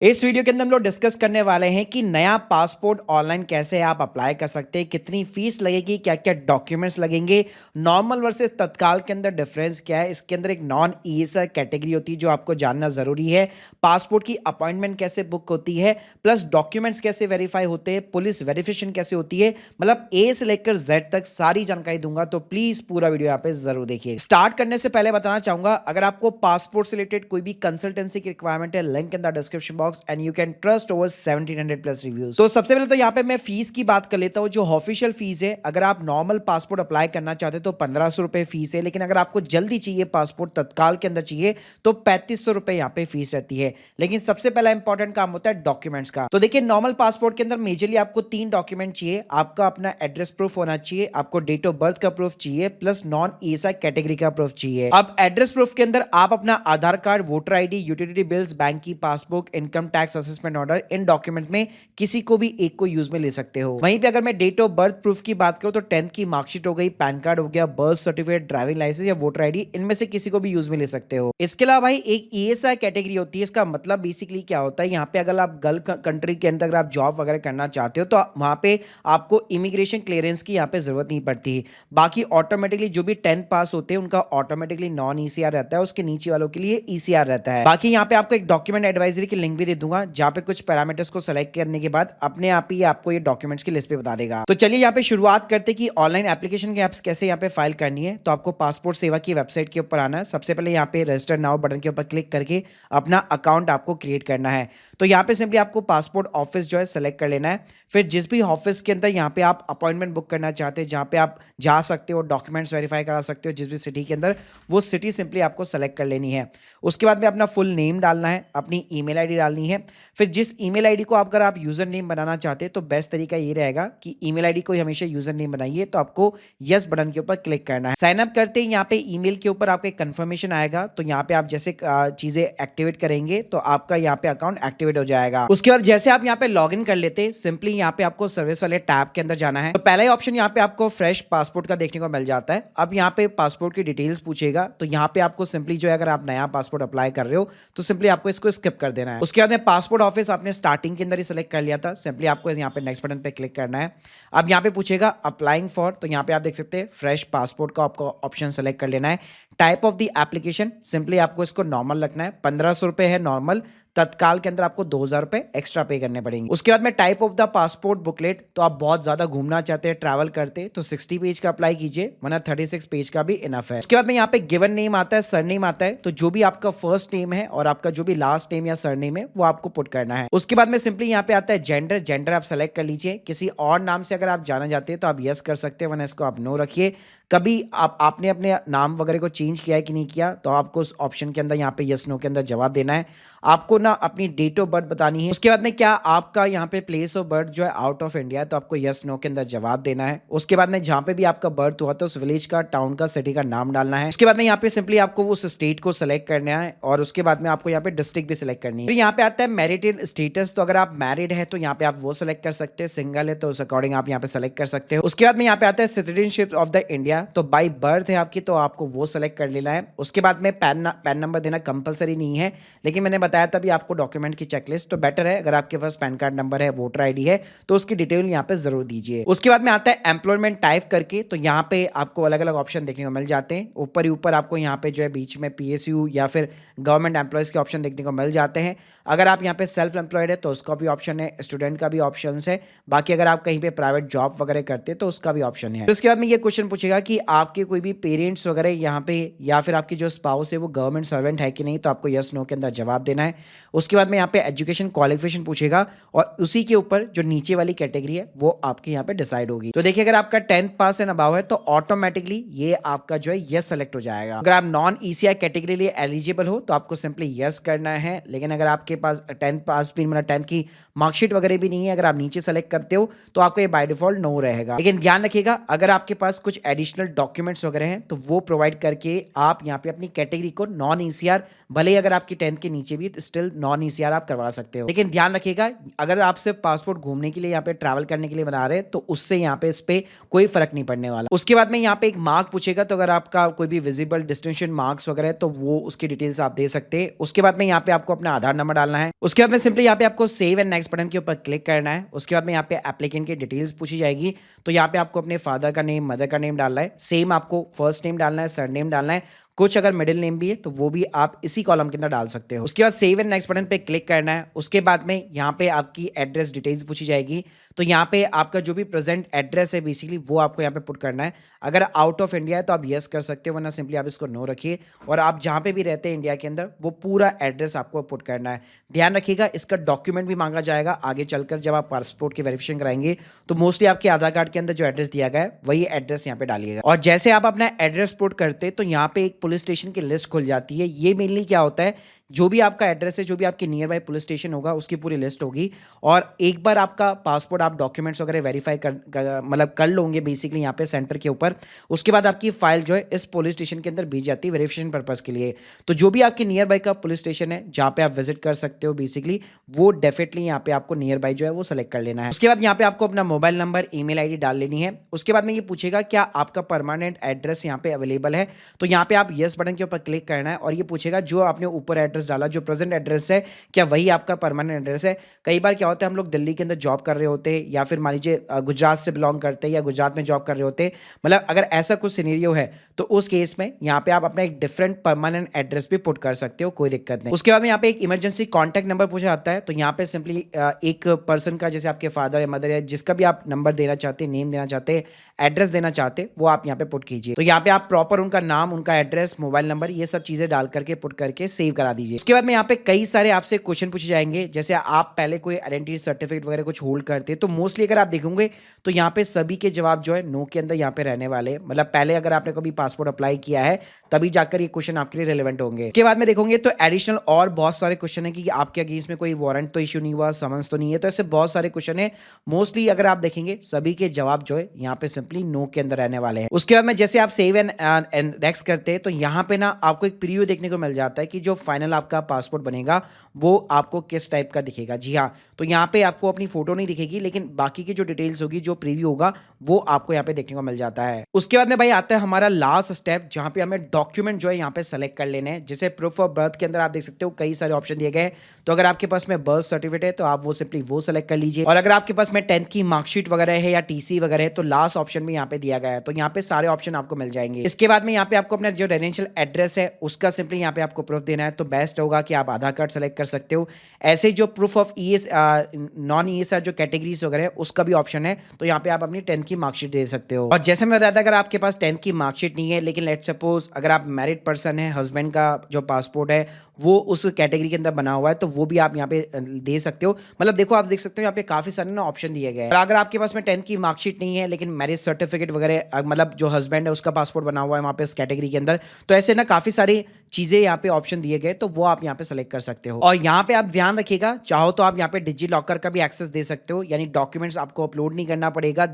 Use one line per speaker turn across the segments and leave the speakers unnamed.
इस वीडियो के अंदर हम लोग डिस्कस करने वाले हैं कि नया पासपोर्ट ऑनलाइन कैसे आप अप्लाई कर सकते हैं, कितनी फीस लगेगी, क्या क्या डॉक्यूमेंट्स लगेंगे, नॉर्मल वर्सेस तत्काल के अंदर डिफरेंस क्या है, इसके अंदर एक नॉन ईएसआई कैटेगरी होती है जो आपको जानना ज़रूरी है, पासपोर्ट की अपॉइंटमेंट कैसे बुक होती है, प्लस डॉक्यूमेंट्स कैसे वेरीफाई होते हैं, पुलिस वेरिफिकेशन कैसे होती है, मतलब ए से लेकर जेड तक सारी जानकारी दूंगा। तो प्लीज़ पूरा वीडियो यहाँ पे ज़रूर देखिए। स्टार्ट करने से पहले बताना चाहूंगा, अगर आपको पासपोर्ट से रिलेटेड कोई भी कंसल्टेंसी की रिक्वायरमेंट है, link in the description box and you can trust over 1700 plus reviews. तो सबसे पहले तो यहाँ पे मैं फीस की बात कर लेता हूँ। जो ऑफिशियल फीस है, अगर आप नॉर्मल पासपोर्ट अप्लाई करना चाहते हैं तो 1500 रुपए फीस है, लेकिन अगर आपको जल्दी चाहिए पासपोर्ट, तत्काल के अंदर चाहिए, तो 3500 रुपए यहाँ पे फीस रहती है। लेकिन सबसे पहला इंपॉर्टेंट काम होता है डॉक्यूमेंट्स का। तो देखिए, नॉर्मल पासपोर्ट के अंदर मेजरली आपको 3 डॉक्यूमेंट चाहिए। आपका अपना एड्रेस प्रूफ होना चाहिए, आपको डेट ऑफ बर्थ का प्रूफ चाहिए, प्लस नॉन ईएसआई कैटेगरी का प्रूफ चाहिए। अब एड्रेस प्रूफ के अंदर आप अपना Aadhaar card, voter ID, utility bills, bank की passbook, income tax assessment order, इन डॉक्यूमेंट में किसी को भी एक को यूज में ले सकते हो। वहीं पे अगर मैं डेट ऑफ बर्थ प्रूफ की बात करूं तो 10th की मार्कशीट हो गई, पैन कार्ड हो गया, बर्थ सर्टिफिकेट, ड्राइविंग लाइसेंस या वोटर आईडी, इनमें से किसी को भी यूज में ले सकते हो। इसके अलावा भाई एक ईएसआई कैटेगरी होती है। इसका मतलब बेसिकली क्या होता है, यहाँ पे अगर आप गल्फ कंट्री के अंदर अगर आप जॉब वगैरह करना चाहते हो तो वहां पे आपको इमिग्रेशन क्लियरेंस की यहाँ पे जरूरत नहीं पड़ती है। बाकी ऑटोमेटिकली जो भी 10th पास होते हैं उनका ऑटोमेटिकली नॉन ईसीआर रहता है, उसके नीचे वालों के लिए ईसीआर रहता है। बाकी यहाँ पे आपको एक डॉक्यूमेंट एडवाइजरी की लिंक भी दे दूंगा, जहाँ पे कुछ पैरामीटर्स को सेलेक्ट करने के बाद अपने आप ही आपको ये डॉक्यूमेंट्स की लिस्ट पे बता देगा। तो चलिए यहाँ पे शुरुआत करते कि ऑनलाइन एप्लीकेशन के एप्स कैसे यहाँ पे फाइल करनी है। तो आपको पासपोर्ट सेवा की वेबसाइट के ऊपर आना है। सबसे पहले यहाँ पे रजिस्टर नाउ बटन के ऊपर क्लिक करके अपना अकाउंट आपको क्रिएट करना है। तो यहाँ पे सिंपली आपको पासपोर्ट ऑफिस जो है सेलेक्ट कर लेना है। फिर जिस भी ऑफिस के अंदर यहाँ पे आप अपॉइंटमेंट बुक करना चाहते हैं, जहाँ पे आप जा सकते हो, डॉक्यूमेंट्स वेरीफाई करा सकते हो, जिस भी सिटी के अंदर, वो सिटी सिंपली आपको सेलेक्ट कर लेनी है। उसके बाद में अपना फुल नेम डालना है, अपनी ईमेल आईडी डालनी है। फिर जिस ईमेल आईडी को अगर आप यूजर नेम बनाना चाहते हैं तो बेस्ट तरीका ये रहेगा कि ईमेल आईडी को हमेशा यूजर नेम बनाइए। तो आपको यस बटन के ऊपर क्लिक करना है। साइन अप करते ही यहाँ पे ईमेल के ऊपर आपका एक कंफर्मेशन आएगा। तो यहाँ पे आप जैसे चीजें एक्टिवेट करेंगे तो आपका यहाँ पे अकाउंट एक्टिवेट हो जाएगा। उसके बाद जैसे आप यहाँ पे लॉग इन कर लेते हैं, सिंपली यहाँ पे आपको सर्विस वाले टैब के अंदर जाना है। तो पहला ही ऑप्शन यहाँ पे आपको फ्रेश पासपोर्ट का देखने को मिल जाता है। अब यहाँ पे पासपोर्ट की डिटेल्स पूछेगा, तो यहाँ पे आपको सिंपली जो है, अगर आप नया पासपोर्ट अप्लाई कर रहे हो तो सिंपली आपको इसको स्किप कर देना है। उसके बाद में पासपोर्ट ऑफिस आपने स्टार्टिंग के अंदर ही सिलेक्ट कर लिया था, सिंपली आपको यहाँ पे नेक्स्ट बटन पे क्लिक करना है। अब यहाँ पे पूछेगा अप्लाइंग फॉर, तो यहाँ पे आप देख सकते हैं फ्रेश पासपोर्ट का आपको ऑप्शन सेलेक्ट कर लेना है। Type of the application, simply आपको इसको नॉर्मल रखना है। 1500 रुपए है नॉर्मल, तत्काल के अंदर आपको 2000 रुपए एक्स्ट्रा पे करने पड़ेंगे। उसके बाद में type of the passport booklet, तो आप बहुत ज्यादा घूमना चाहते हैं, ट्रैवल करते तो 60 पेज का अप्लाई कीजिए, वरना 36 पेज का भी इनफ है। उसके बाद में यहाँ पे गिवन नेम आता है, सर नेम आता है, तो जो भी आपका फर्स्ट नेम है और आपका जो भी लास्ट नेम या सर नेम है वो आपको पुट करना है। उसके बाद में सिंपली यहाँ पे आता है जेंडर, जेंडर आप सेलेक्ट कर लीजिए। किसी और नाम से अगर आप जाना चाहते हैं तो आप यस कर सकते हैं, वरना इसको आप नो रखिए। कभी आपने अपने नाम वगैरह को चेंज किया है कि नहीं किया, तो आपको उस ऑप्शन के अंदर यहाँ पे यस नो के अंदर जवाब देना है। आपको ना अपनी डेट ऑफ बर्थ बतानी है। उसके बाद में क्या आपका यहाँ पे प्लेस ऑफ बर्थ जो है आउट ऑफ इंडिया है, तो आपको यस नो के अंदर जवाब देना है। उसके बाद में जहाँ पे भी आपका बर्थ हुआ था उस विलेज का, टाउन का, सिटी का नाम डालना है। उसके बाद में यहाँ पे सिंपली आपको उस स्टेट को सिलेक्ट करना है और उसके बाद में आपको यहाँ पे डिस्ट्रिक्ट भी सिलेक्ट करनी है। फिर यहाँ पे आता है मैरिटेड स्टेटस, तो अगर आप मैरिड है तो यहाँ पे आप वो सिलेक्ट कर सकते हैं, सिंगल है तो उस अकॉर्डिंग आप यहाँ पे सिलेक्ट कर सकते हो। उसके बाद में यहाँ पे आता है सिटीजनशिप ऑफ द इंडिया, तो बाई बर्थ है आपकी तो आपको वो सिलेक्ट कर लेना है। उसके बाद में पैन नंबर देना कंपलसरी नहीं है, लेकिन मैंने बताया तभी आपको डॉक्यूमेंट की चेकलिस्ट, तो बेटर है अगर आपके पास पैन कार्ड नंबर है, वोटर आईडी है, तो उसकी डिटेल यहाँ पे जरूर दीजिए। उसके बाद में आता है एम्प्लॉयमेंट टाइप करके, तो यहाँ पे आपको अलग अलग ऑप्शन देखने को मिल जाते हैं। ऊपर ही ऊपर आपको यहाँ पे जो है बीच में पीएसयू या फिर गवर्नमेंट एम्प्लॉयज के ऑप्शन देखने को मिल जाते हैं। अगर आप यहाँ पे सेल्फ एम्प्लॉयड है तो उसका भी ऑप्शन है, स्टूडेंट का भी ऑप्शन है। बाकी अगर आप कहीं पे प्राइवेट जॉब वगैरह करते हैं तो उसका भी ऑप्शन है। उसके बाद में ये क्वेश्चन पूछेगा कि आपके कोई भी पेरेंट्स वगैरह यहाँ पे या फिर आपकी जो स्पाउस है वो गवर्नमेंट सर्वेंट है कि नहीं, तो आपको यस नो के अंदर जवाब देना है। उसके बाद में यहाँ पे एजुकेशन क्वालिफिकेशन पूछेगा और उसी के ऊपर जो नीचे वाली कैटेगरी है वो आपके यहाँ पे डिसाइड होगी। तो देखिए, अगर आपका 10th पास एंड अबव है तो ऑटोमेटिकली ये आपका जो है यस सेलेक्ट हो जाएगा। अगर आप नॉन ईसीआई कैटेगरी लिए एलिजिबल हो तो आपको सिंपली यस करना है, लेकिन अगर आपके पास 10th पास भी मतलब 10th की मार्कशीट वगैरह भी नहीं है, अगर आप नीचे सेलेक्ट करते हो तो आपको ये बाय डिफॉल्ट नो रहेगा। लेकिन ध्यान रखिएगा, अगर आपके पास कुछ एडिशनल डॉक्यूमेंट्स वगैरह हैं तो वो प्रोवाइड करके आप यहाँ पे अपनी कैटेगरी को नॉन ईसीआर, भले ही अगर आपकी 10th के नीचे भी, तो स्टिल डिजिटल नॉन ईसीआर आप करवा सकते हो। लेकिन ध्यान रखिएगा, अगर आप सिर्फ पासपोर्ट घूमने के लिए यहाँ पे ट्रैवल करने के लिए बना रहे हैं तो उससे यहाँ पे इस पे कोई फर्क नहीं पड़ने वाला। उसके बाद में यहाँ पे एक मार्क पूछेगा, तो अगर आपका कोई भी विजिबल डिस्टिंक्शन मार्क्स वगैरह है तो वो उसकी डिटेल्स आप दे सकते हैं। उसके बाद में यहाँ पे आपको अपना आधार नंबर डालना है। उसके बाद में सिंपली यहाँ पे आपको सेव एंड नेक्स्ट बटन के ऊपर क्लिक करना है। उसके बाद में यहाँ पे एप्लीकेंट की डिटेल्स पूछी जाएगी, तो यहाँ पे आपको अपने फादर का नेम, मदर का नेम डालना है। सेम आपको फर्स्ट नेम डालना है, सरनेम डालना है, कुछ अगर मिडिल नेम भी है तो वो भी आप इसी कॉलम के अंदर डाल सकते हो। उसके बाद सेव एंड नेक्स्ट बटन पे क्लिक करना है। उसके बाद में यहाँ पे आपकी एड्रेस डिटेल्स पूछी जाएगी, तो यहाँ पे आपका जो भी प्रेजेंट एड्रेस है बेसिकली वो आपको यहाँ पे पुट करना है। अगर आउट ऑफ इंडिया है तो आप यस कर सकते हो, वरना सिंपली आप इसको नो रखिए। और आप जहाँ पे भी रहते हैं इंडिया के अंदर वो पूरा एड्रेस आपको पुट करना है। ध्यान रखिएगा, इसका डॉक्यूमेंट भी मांगा जाएगा आगे चलकर जब आप पासपोर्ट की वेरिफिकेशन कराएंगे, तो मोस्टली आपके आधार कार्ड के अंदर जो एड्रेस दिया गया है वही एड्रेस यहाँ पे डालिएगा। और जैसे आप अपना एड्रेस पुट करते तो यहाँ पे एक पुलिस स्टेशन की लिस्ट खुल जाती है। ये मेनली क्या होता है, जो भी आपका एड्रेस है, जो भी आपके नियर बाय पुलिस स्टेशन होगा उसकी पूरी लिस्ट होगी। और एक बार आपका पासपोर्ट आप डॉक्यूमेंट्स वगैरह वेरीफाई मतलब कर लोगे बेसिकली यहाँ पे सेंटर के ऊपर, उसके बाद आपकी फाइल जो है इस पुलिस स्टेशन के अंदर भेज जाती है वेरिफिकेशन पर्पज़ के लिए। तो जो भी आपके नियर बाय का पुलिस स्टेशन है जहाँ पे आप विजिट कर सकते हो बेसिकली, वो डेफिनेटली यहाँ पे आपको नियर बाय जो है वो सेलेक्ट कर लेना है। उसके बाद यहाँ पे आपको अपना मोबाइल नंबर, ईमेल आईडी डाल लेनी है। उसके बाद में ये पूछेगा क्या आपका परमानेंट एड्रेस यहाँ पे अवेलेबल है, तो यहाँ पे आप यस बटन के ऊपर क्लिक करना है। और ये पूछेगा जो आपने ऊपर एड्रेस डाला, जो प्रेजेंट एड्रेस है, क्या वही आपका परमानेंट एड्रेस है। कई बार क्या होता है, हम लोग दिल्ली के अंदर जॉब कर रहे होते हैं या फिर मान लीजिए गुजरात से बिलोंग करते हैं या गुजरात में जॉब कर रहे होते हैं, मतलब अगर ऐसा कुछ सिनेरियो है तो उस केस में यहाँ पे आप अपना एक डिफरेंट परमानेंट एड्रेस भी पुट कर सकते हो, कोई दिक्कत नहीं। उसके बाद में यहाँ पे एक इमरजेंसी कॉन्टैक्ट नंबर पूछा जाता है, तो यहाँ पे सिंपली एक पर्सन का, जैसे आपके फादर या मदर है, जिसका भी आप नंबर देना चाहते हैं, नेम देना चाहते हैं, एड्रेस देना चाहते हैं, वो आप यहाँ पे पुट कीजिए। तो यहाँ पे आप प्रॉपर उनका नाम, उनका एड्रेस, मोबाइल नंबर, ये सब चीजें डाल करके पुट करके सेव करा दीजिए। उसके बाद में यहाँ पे कई सारे आपसे क्वेश्चन पूछे जाएंगे, जैसे आप पहले कोई आइडेंटिटी सर्टिफिकेट वगैरह कुछ होल्ड करते हैं, तो मोस्टली अगर आप देखोगे तो यहाँ पे सभी के जवाब जो है नो के अंदर यहाँ पे रहने वाले, मतलब पहले अगर आपने कभी पासपोर्ट अप्लाई किया है तभी जाकर ये क्वेश्चन आपके लिए रिलेवेंट होंगे। उसके बाद में देखोगे तो एडिशनल और बहुत सारे क्वेश्चन है कि आपके अगेंस्ट में कोई वारंट तो इश्यू नहीं हुआ, समन्स तो नहीं है, तो ऐसे बहुत सारे क्वेश्चन है। मोस्टली अगर आप देखेंगे सभी के जवाब जो है यहाँ पे सिंपली नो के अंदर रहने वाले हैं। उसके बाद में जैसे आप सेव एंड नेक्स्ट करते हैं तो यहाँ पे ना आपको एक प्रीव्यू देखने को मिल जाता है कि जो फाइनल आपका पासपोर्ट बनेगा वो आपको किस टाइप का दिखेगा। जी हाँ, तो यहाँ पे आपको अपनी फोटो नहीं दिखेगी, लेकिन बाकी की जो डिटेल्स होगी, जो प्रीव्यू होगा, वो आपको यहाँ पे देखने को मिल जाता है। उसके बाद में भाई आता है हमारा लास्ट स्टेप, जहाँ पे हमें डॉक्यूमेंट जो है यहाँ पे सेलेक्ट कर लेने हैं। जैसे प्रूफ ऑफ बर्थ के अंदर आप देख सकते हो कई सारे ऑप्शन दिए गए, तो अगर आपके पास में बर्थ सर्टिफिकेट है तो आप वो सिंपली वो सेलेक्ट कर लीजिए। और अगर आपके पास में 10th की मार्कशीट वगैरह है या टीसी वगैरह है तो लास्ट ऑप्शन में यहाँ पे दिया गया है, तो यहाँ पे सारे ऑप्शन आपको मिल जाएंगे। इसके बाद में यहाँ पे आपको अपना जो रेजिडेंशियल एड्रेस है उसका सिंपली यहाँ पे आपको प्रूफ देना है, तो बेस्ट होगा कि आप आधार कार्ड सेलेक्ट कर सकते हो। ऐसे जो proof of ES non ESR जो कैटेगरीज वगैरह है उसका भी ऑप्शन है, तो यहाँ पे आप अपनी 10th की मार्कशीट दे सकते हो। और जैसे मैं बताया था, अगर आपके पास 10th की मार्कशीट नहीं है, लेकिन लेट सपोज अगर आप मैरिड पर्सन है, हस्बैंड का जो पासपोर्ट है वो उस कैटेगरी के अंदर बना हुआ है, तो वो भी आप यहाँ पे दे सकते हो। मतलब देखो, आप देख सकते हो यहाँ पे काफी सारे ना ऑप्शन दिए गए हैं। और अगर आपके पास में 10th की मार्कशीट नहीं है लेकिन मैरिज सर्टिफिकेट वगैरह, मतलब जो हस्बैंड है उसका पासपोर्ट बना हुआ है वहाँ पे इस कैटेगरी के अंदर, तो ऐसे ना काफी सारी चीजें यहाँ पे ऑप्शन दिए गए, तो वो आप यहाँ पे सेलेक्ट कर सकते हो। और यहाँ पे आप ध्यान रखिएगा, चाहो तो आप यहाँ पे डिजी लॉकर का भी एक्सेस दे सकते हो, यानी डॉक्यूमेंट्स आपको अपलोड नहीं करना पड़ेगा।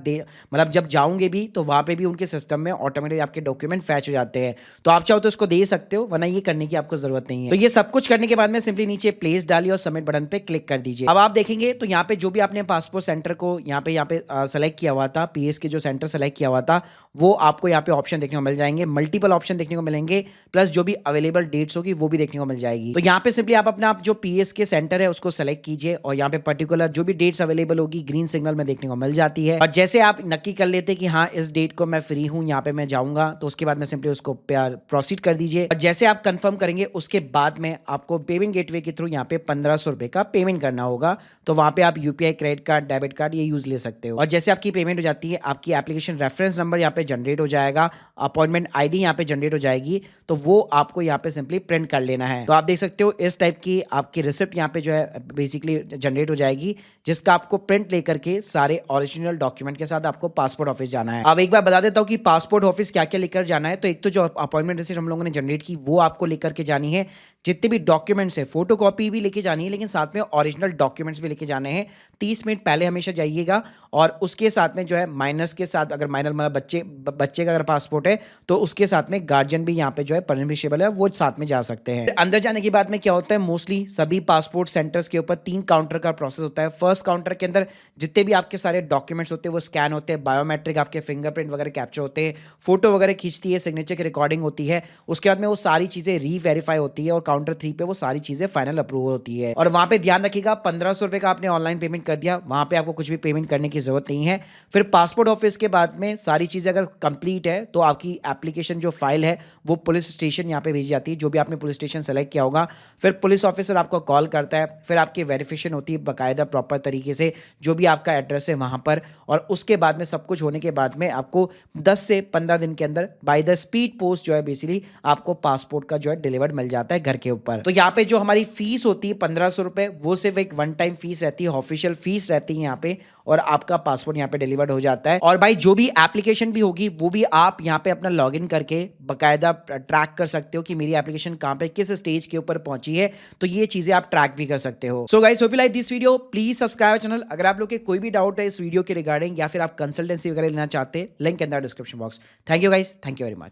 मतलब जब जाओगे भी तो वहाँ पे भी उनके सिस्टम में ऑटोमेटिक आपके डॉक्यूमेंट फैच हो जाते हैं, तो आप चाहो तो इसको दे सकते हो, वरना ये करने की आपको जरूरत नहीं है। तो ये सब कुछ करने के बाद में सिंपली नीचे प्लेस डालिए और सबमिट बटन पे क्लिक कर दीजिए। अब आप देखेंगे तो यहाँ पे जो भी आपने पासपोर्ट सेंटर को यहाँ पे सेलेक्ट किया हुआ था, पीएस के जो सेंटर सेलेक्ट किया हुआ था, वो आपको यहाँ पे ऑप्शन देखने को मिल जाएंगे, मल्टीपल ऑप्शन देखने को मिलेंगे, प्लस जो भी अवेलेबल डेट्स होगी वो भी देखने को मिल जाएगी। तो यहाँ पे सिंपली आप अपना जो पीएस के सेंटर है उसको सेलेक्ट कीजिए और यहाँ पे पर्टिकुलर जो भी डेट्स अवेलेबल होगी ग्रीन सिग्नल में देखने को मिल जाती है। और जैसे आप नक्की कर लेते कि हाँ इस डेट को मैं फ्री हूँ, यहाँ पे मैं जाऊंगा, तो उसके बाद में सिंपली उसको प्रोसीड कर दीजिए। और जैसे आप कंफर्म करेंगे उसके बाद में आपको पेमेंट गेटवे के थ्रू यहाँ पे 1500 रुपए का पेमेंट करना होगा, तो वहां पे आप UPI, credit card, debit card ये यूज ले सकते हो। और जैसे आपकी पेमेंट हो जाती है, आपकी एप्लीकेशन रेफरेंस नंबर यहाँ पे जनरेट हो जाएगा, अपॉइंटमेंट आईडी यहाँ पे जनरेट हो जाएगी, तो वो आपको यहाँ पे सिंपली प्रिंट कर लेना है। तो आप देख सकते हो इस टाइप की आपकी रिसिप्ट यहाँ पे जो है बेसिकली जनरेट हो जाएगी, जिसका आपको प्रिंट लेकर के सारे ओरिजिनल डॉक्यूमेंट के साथ आपको पासपोर्ट ऑफिस जाना है। अब एक बार बता देता हूँ कि पासपोर्ट ऑफिस क्या क्या लेकर जाना है। तो एक तो जो अपॉइंटमेंट रिसिप्ट हम लोगों ने जनरेट की वो आपको लेकर के जानी है, जितने भी डॉक्यूमेंट्स है फोटोकॉपी भी लेके जानी है, लेकिन साथ में ओरिजिनल डॉक्यूमेंट्स भी लेके जाने हैं। 30 मिनट पहले हमेशा जाइएगा और उसके साथ में जो है माइनर्स के साथ, अगर माइनर मतलब बच्चे का अगर पासपोर्ट है तो उसके साथ में गार्जियन भी यहाँ पे जो है परमिशेबल है, वो साथ में जा सकते हैं। अंदर जाने के बाद में क्या होता है, मोस्टली सभी पासपोर्ट सेंटर्स के ऊपर 3 काउंटर का प्रोसेस होता है। फर्स्ट काउंटर के अंदर जितने भी आपके सारे डॉक्यूमेंट्स होते हैं वो स्कैन होते हैं, बायोमेट्रिक आपके फिंगरप्रिंट वगैरह कैप्चर होते हैं, फोटो वगैरह खींचती है, सिग्नेचर की रिकॉर्डिंग होती है। उसके बाद में वो सारी चीजें री-वेरीफाई होती है और काउंटर 3 पे वो सारी चीजें फाइनल अप्रूवल होती है। और वहां पे ध्यान रखिएगा, 1500 रुपए का आपने ऑनलाइन पेमेंट कर दिया, वहां पे आपको कुछ भी पेमेंट करने की जरूरत नहीं है। फिर पासपोर्ट ऑफिस के बाद में सारी चीजें अगर कंप्लीट है तो आपकी एप्लीकेशन जो फाइल है वो पुलिस स्टेशन यहाँ पे भेजी जाती है, जो भी आपने पुलिस स्टेशन सेलेक्ट किया होगा। फिर पुलिस ऑफिसर आपको कॉल करता है, फिर आपकी वेरिफिकेशन होती है बाकायदा प्रॉपर तरीके से, जो भी आपका एड्रेस है वहां पर। और उसके बाद में सब कुछ होने के बाद में आपको 10 से 15 दिन के अंदर बाय द स्पीड पोस्ट जो है बेसिकली आपको पासपोर्ट का जो है डिलीवर्ड मिल जाता है घर के ऊपर। तो यहाँ पे जो हमारी फीस होती है 1500 रुपए, वो सिर्फ एक वन टाइम फीस रहती है, ऑफिशियल फीस रहती है यहाँ पे, और आपका पासपोर्ट यहाँ पे डिलीवर्ड हो जाता है। और भाई जो भी एप्लीकेशन भी होगी वो भी आप यहाँ पे अपना लॉगिन करके बकायदा ट्रैक कर सकते हो कि मेरी एप्लीकेशन कहाँ पे किस स्टेज के ऊपर पहुंची है, तो ये चीजें आप ट्रैक भी कर सकते हो। So guys, hope you like this video, please subscribe channel. अगर आप लोग के कोई भी डाउट है इस वीडियो के रिगार्डिंग या फिर आप कंसल्टेंसी वगैरह लेना चाहते हैं, link in the description box. Thank you guys, thank you very much.